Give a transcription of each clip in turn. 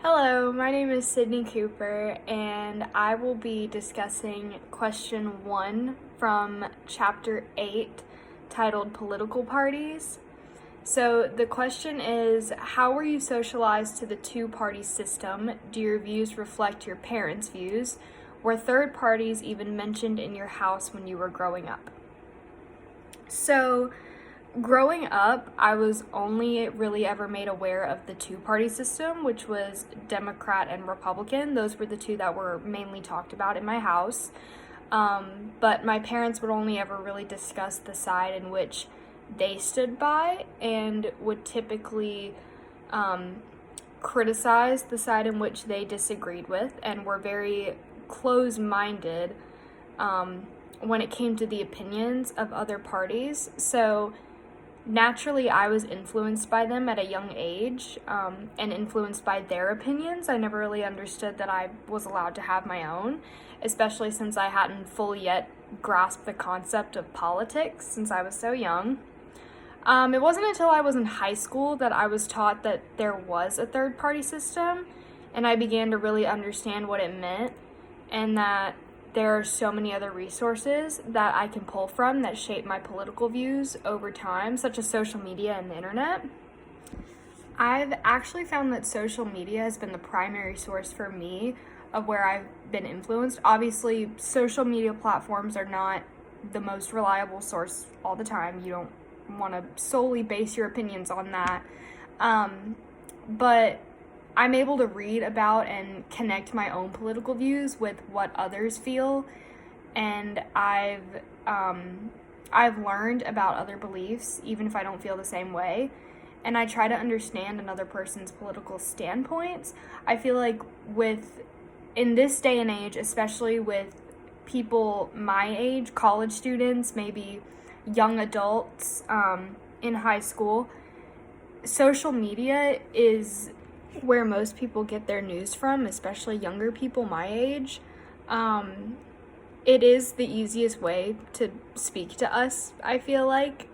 Hello, my name is Sydney Cooper, and I will be discussing question 1 from chapter 8, titled Political Parties. So the question is, how were you socialized to the two-party system? Do your views reflect your parents' views? Were third parties even mentioned in your house when you were growing up? So, growing up, I was only really ever made aware of the two-party system, which was Democrat and Republican. Those were the two that were mainly talked about in my house. But my parents would only ever really discuss the side in which they stood by and would typically criticize the side in which they disagreed with and were very close-minded when it came to the opinions of other parties. So naturally, I was influenced by them at a young age and influenced by their opinions. I never really understood that I was allowed to have my own, especially since I hadn't fully yet grasped the concept of politics since I was so young. It wasn't until I was in high school that I was taught that there was a third-party system, and I began to really understand what it meant, and that there are so many other resources that I can pull from that shape my political views over time, such as social media and the internet. I've actually found that social media has been the primary source for me of where I've been influenced. Obviously, social media platforms are not the most reliable source all the time. You don't want to solely base your opinions on that. But I'm able to read about and connect my own political views with what others feel, and I've learned about other beliefs, even if I don't feel the same way, and I try to understand another person's political standpoints. I feel like in this day and age, especially with people my age, college students, maybe young adults in high school, social media is where most people get their news from, especially younger people my age. It is the easiest way to speak to us, I feel like.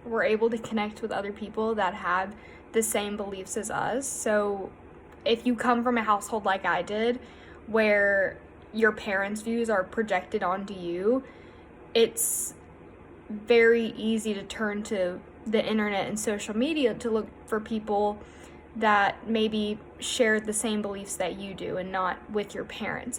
We're able to connect with other people that have the same beliefs as us. So if you come from a household like I did, where your parents' views are projected onto you, it's very easy to turn to the internet and social media to look for people that maybe share the same beliefs that you do and not with your parents.